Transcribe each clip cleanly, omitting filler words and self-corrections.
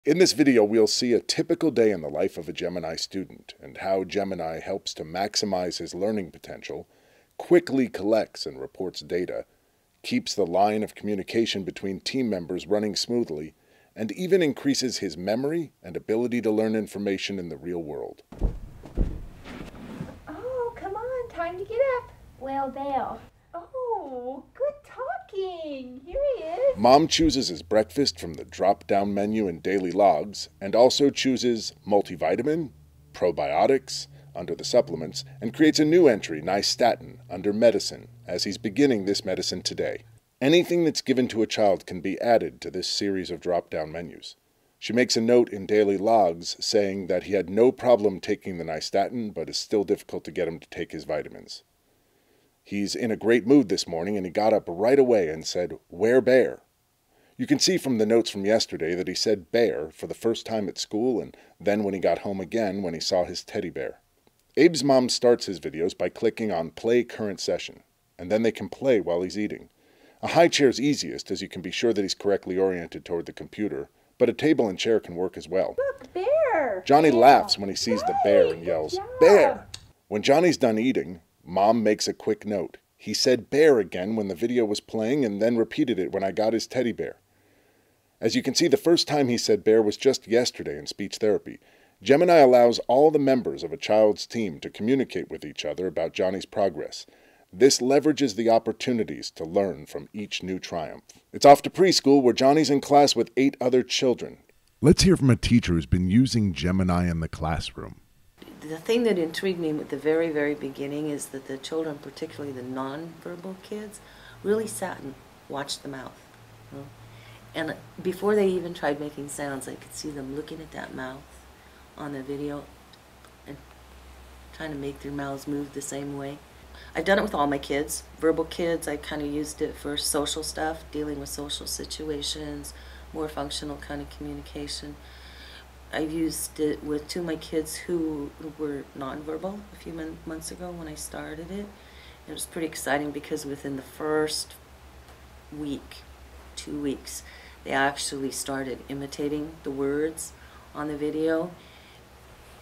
In this video, we'll see a typical day in the life of a Gemini student and how Gemini helps to maximize his learning potential, quickly collects and reports data, keeps the line of communication between team members running smoothly, and even increases his memory and ability to learn information in the real world. Oh, come on, time to get up. Well, there. Oh, good talking. Here he is. Mom chooses his breakfast from the drop-down menu in daily logs and also chooses multivitamin, probiotics, under the supplements, and creates a new entry, nystatin, under medicine, as he's beginning this medicine today. Anything that's given to a child can be added to this series of drop-down menus. She makes a note in daily logs saying that he had no problem taking the nystatin, but it's still difficult to get him to take his vitamins. He's in a great mood this morning, and he got up right away and said, "Where bear?" You can see from the notes from yesterday that he said bear for the first time at school, and then when he got home again when he saw his teddy bear. Abe's mom starts his videos by clicking on Play Current Session, and then they can play while he's eating. A high chair's easiest, as you can be sure that he's correctly oriented toward the computer, but a table and chair can work as well. Look, bear. Johnny Yeah. laughs when he sees the bear and yells, Yeah. "Bear!" When Johnny's done eating, Mom makes a quick note. He said bear again when the video was playing and then repeated it when I got his teddy bear. As you can see, the first time he said bear was just yesterday in speech therapy. Gemini allows all the members of a child's team to communicate with each other about Johnny's progress. This leverages the opportunities to learn from each new triumph. It's off to preschool, where Johnny's in class with 8 other children. Let's hear from a teacher who's been using Gemini in the classroom. The thing that intrigued me at the very, very beginning is that the children, particularly the nonverbal kids, really sat and watched the mouth. You know? And before they even tried making sounds, I could see them looking at that mouth on the video and trying to make their mouths move the same way. I've done it with all my kids. Verbal kids, I kind of used it for social stuff, dealing with social situations, more functional kind of communication. I've used it with 2 of my kids who were nonverbal a few months ago when I started it. It was pretty exciting because within the first week, 2 weeks, they actually started imitating the words on the video.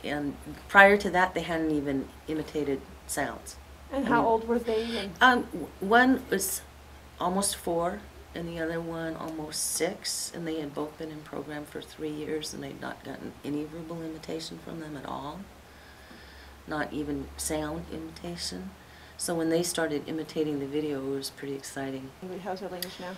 And prior to that, they hadn't even imitated sounds. And how old were they? One was almost 4. And the other one almost 6, and they had both been in program for 3 years, and they'd not gotten any verbal imitation from them at all, not even sound imitation. So when they started imitating the video, it was pretty exciting. How's their language now?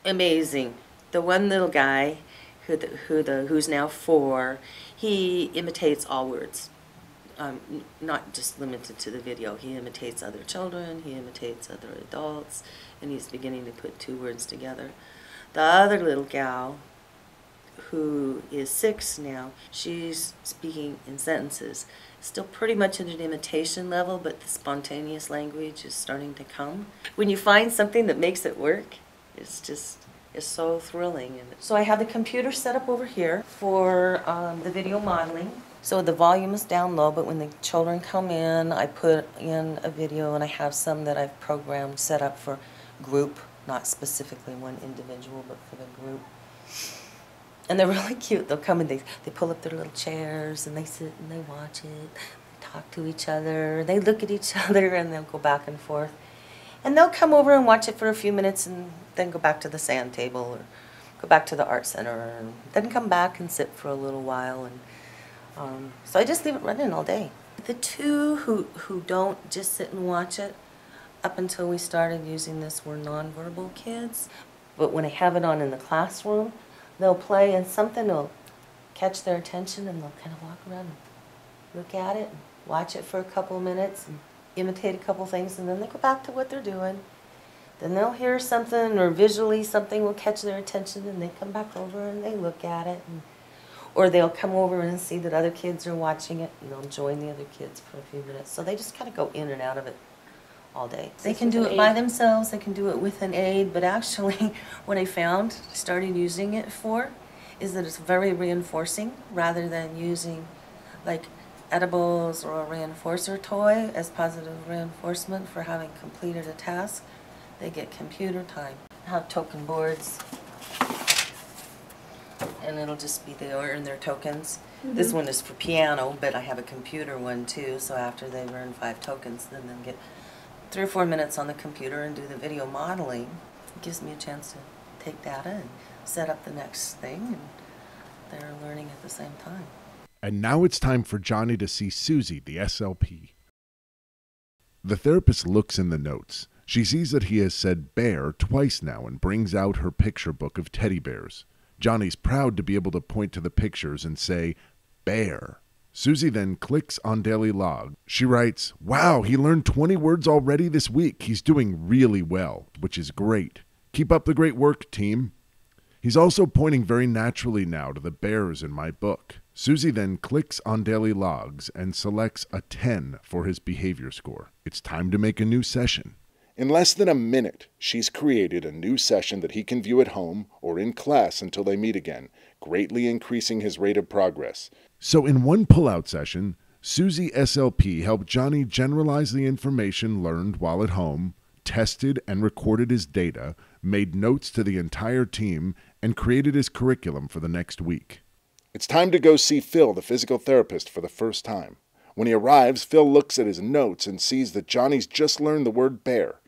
Amazing. The one little guy who's now 4, he imitates all words. Not just limited to the video. He imitates other children, he imitates other adults, and he's beginning to put 2 words together. The other little gal, who is 6 now, she's speaking in sentences. Still pretty much at an imitation level, but the spontaneous language is starting to come. When you find something that makes it work, it's so thrilling. So I have the computer set up over here for the video modeling. So the volume is down low, but when the children come in, I put in a video, and I have some that I've programmed set up for group, not specifically one individual, but for the group. And they're really cute. They'll come and they pull up their little chairs, and they sit and they watch it, they talk to each other, they look at each other, and they'll go back and forth. And they'll come over and watch it for a few minutes and then go back to the sand table or go back to the art center and then come back and sit for a little while. And so I just leave it running all day. The 2 who don't just sit and watch it, up until we started using this, were nonverbal kids. But when I have it on in the classroom, they'll play and something will catch their attention, and they'll kind of walk around and look at it and watch it for a couple of minutes and imitate a couple things, and then they go back to what they're doing. Then they'll hear something, or visually something will catch their attention, and they come back over and they look at it. Or they'll come over and see that other kids are watching it, and they'll join the other kids for a few minutes. So they just kind of go in and out of it all day. They can do it by themselves, they can do it with an aid, but actually what I found, started using it for, is that it's very reinforcing, rather than using like edibles or a reinforcer toy as positive reinforcement for having completed a task. They get computer time. I have token boards. and it'll just be they earn their tokens. This one is for piano, but I have a computer one too, so after they've earned 5 tokens, then they'll get 3 or 4 minutes on the computer and do the video modeling. It gives me a chance to take data and set up the next thing, and they're learning at the same time. And now it's time for Johnny to see Susie, the SLP. The therapist looks in the notes. She sees that he has said bear twice now and brings out her picture book of teddy bears. Johnny's proud to be able to point to the pictures and say, bear. Susie then clicks on Daily Log. She writes, wow, he learned 20 words already this week. He's doing really well, which is great. Keep up the great work, team. He's also pointing very naturally now to the bears in my book. Susie then clicks on Daily Logs and selects a 10 for his behavior score. It's time to make a new session. In less than a minute, she's created a new session that he can view at home or in class until they meet again, greatly increasing his rate of progress. So in one pull-out session, Susie SLP helped Johnny generalize the information learned while at home, tested and recorded his data, made notes to the entire team, and created his curriculum for the next week. It's time to go see Phil, the physical therapist, for the first time. When he arrives, Phil looks at his notes and sees that Johnny's just learned the word bear.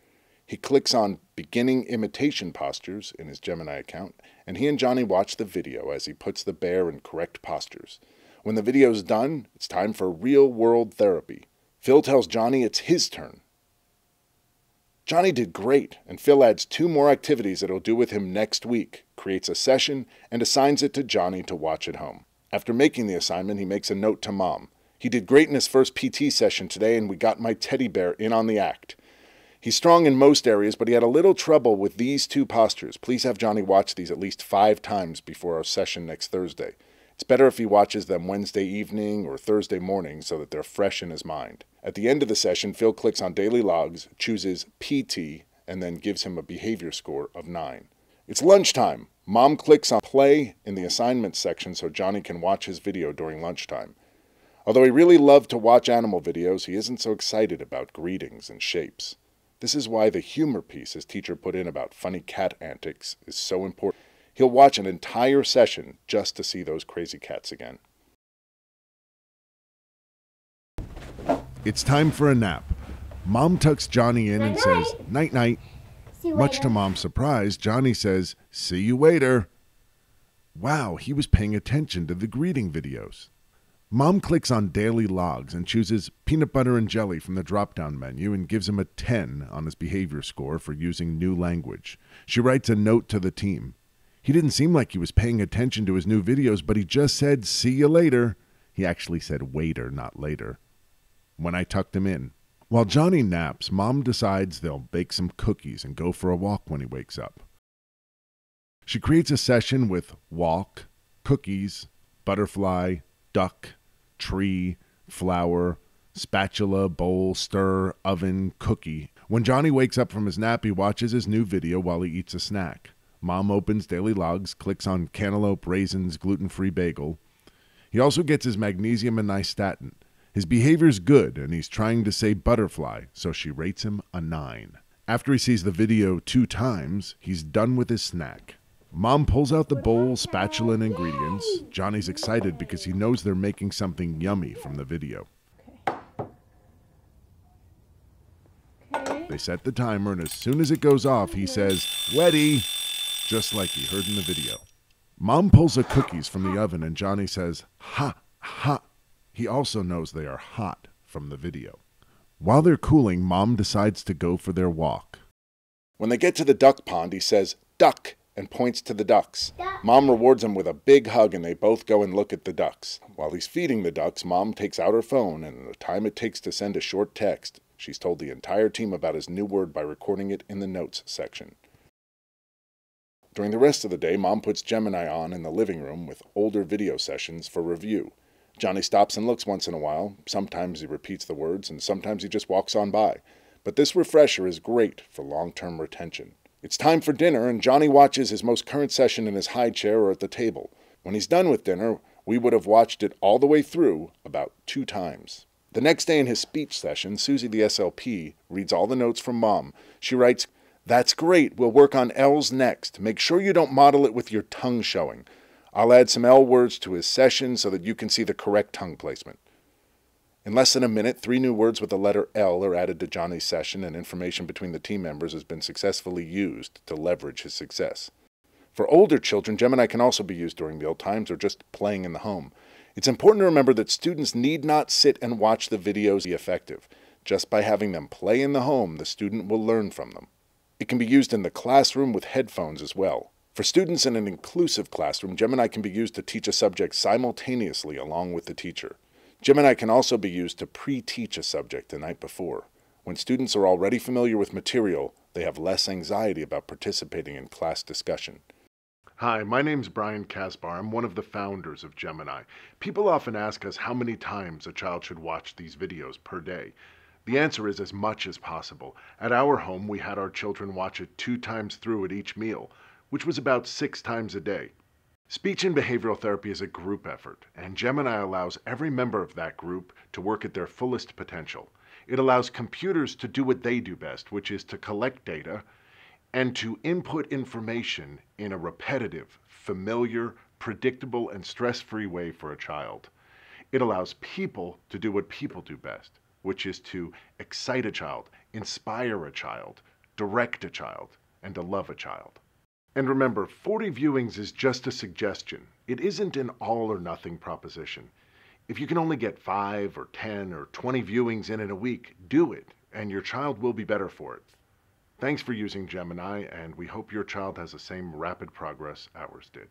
He clicks on Beginning Imitation Postures in his Gemini account, and he and Johnny watch the video as he puts the bear in correct postures. When the video's done, it's time for real-world therapy. Phil tells Johnny it's his turn. Johnny did great, and Phil adds 2 more activities that he'll do with him next week, creates a session, and assigns it to Johnny to watch at home. After making the assignment, he makes a note to Mom. He did great in his first PT session today, and we got my teddy bear in on the act. He's strong in most areas, but he had a little trouble with these 2 postures. Please have Johnny watch these at least 5 times before our session next Thursday. It's better if he watches them Wednesday evening or Thursday morning so that they're fresh in his mind. At the end of the session, Phil clicks on Daily Logs, chooses PT, and then gives him a behavior score of 9. It's lunchtime. Mom clicks on play in the assignments section so Johnny can watch his video during lunchtime. Although he really loved to watch animal videos, he isn't so excited about greetings and shapes. This is why the humor piece his teacher put in about funny cat antics is so important. He'll watch an entire session just to see those crazy cats again. It's time for a nap. Mom tucks Johnny in and says, night-night. Much to Mom's surprise, Johnny says, see you later. Wow, he was paying attention to the greeting videos. Mom clicks on Daily Logs and chooses peanut butter and jelly from the drop-down menu and gives him a 10 on his behavior score for using new language. She writes a note to the team. He didn't seem like he was paying attention to his new videos, but he just said, see you later. He actually said waiter, not later. When I tucked him in. While Johnny naps, Mom decides they'll bake some cookies and go for a walk when he wakes up. She creates a session with walk, cookies, butterfly, duck, tree, flower, spatula, bowl, stir, oven, cookie. When Johnny wakes up from his nap, he watches his new video while he eats a snack. Mom opens Daily Logs, clicks on cantaloupe, raisins, gluten-free bagel. He also gets his magnesium and nystatin. His behavior's good, and he's trying to say butterfly, so she rates him a 9. After he sees the video 2 times, he's done with his snack. Mom pulls out the bowl, spatula, and ingredients. Johnny's excited because he knows they're making something yummy from the video. Okay. They set the timer, and as soon as it goes off, he says, "Ready," just like he heard in the video. Mom pulls the cookies from the oven, and Johnny says, "Ha, ha." He also knows they are hot from the video. While they're cooling, Mom decides to go for their walk. When they get to the duck pond, he says, "Duck," and points to the ducks. Mom rewards him with a big hug, and they both go and look at the ducks. While he's feeding the ducks, Mom takes out her phone, and in the time it takes to send a short text, she's told the entire team about his new word by recording it in the notes section. During the rest of the day, Mom puts Gemini on in the living room with older video sessions for review. Johnny stops and looks once in a while. Sometimes he repeats the words, and sometimes he just walks on by. But this refresher is great for long-term retention. It's time for dinner, and Johnny watches his most current session in his high chair or at the table. When he's done with dinner, we would have watched it all the way through about 2 times. The next day in his speech session, Susie the SLP reads all the notes from Mom. She writes, "That's great. We'll work on L's next. Make sure you don't model it with your tongue showing. I'll add some L words to his session so that you can see the correct tongue placement. In less than a minute, 3 new words with the letter L are added to Johnny's session, and information between the team members has been successfully used to leverage his success. For older children, Gemini can also be used during meal times or just playing in the home. It's important to remember that students need not sit and watch the videos to be effective. Just by having them play in the home, the student will learn from them. It can be used in the classroom with headphones as well. For students in an inclusive classroom, Gemini can be used to teach a subject simultaneously along with the teacher. Gemini can also be used to pre-teach a subject the night before. When students are already familiar with material, they have less anxiety about participating in class discussion. Hi, my name's Brian Kaspar. I'm one of the founders of Gemini. People often ask us how many times a child should watch these videos per day. The answer is as much as possible. At our home, we had our children watch it 2 times through at each meal, which was about 6 times a day. Speech and behavioral therapy is a group effort, and Gemini allows every member of that group to work at their fullest potential. It allows computers to do what they do best, which is to collect data and to input information in a repetitive, familiar, predictable, and stress-free way for a child. It allows people to do what people do best, which is to excite a child, inspire a child, direct a child, and to love a child. And remember, 40 viewings is just a suggestion. It isn't an all or nothing proposition. If you can only get 5 or 10 or 20 viewings in a week, do it, and your child will be better for it. Thanks for using Gemini, and we hope your child has the same rapid progress ours did.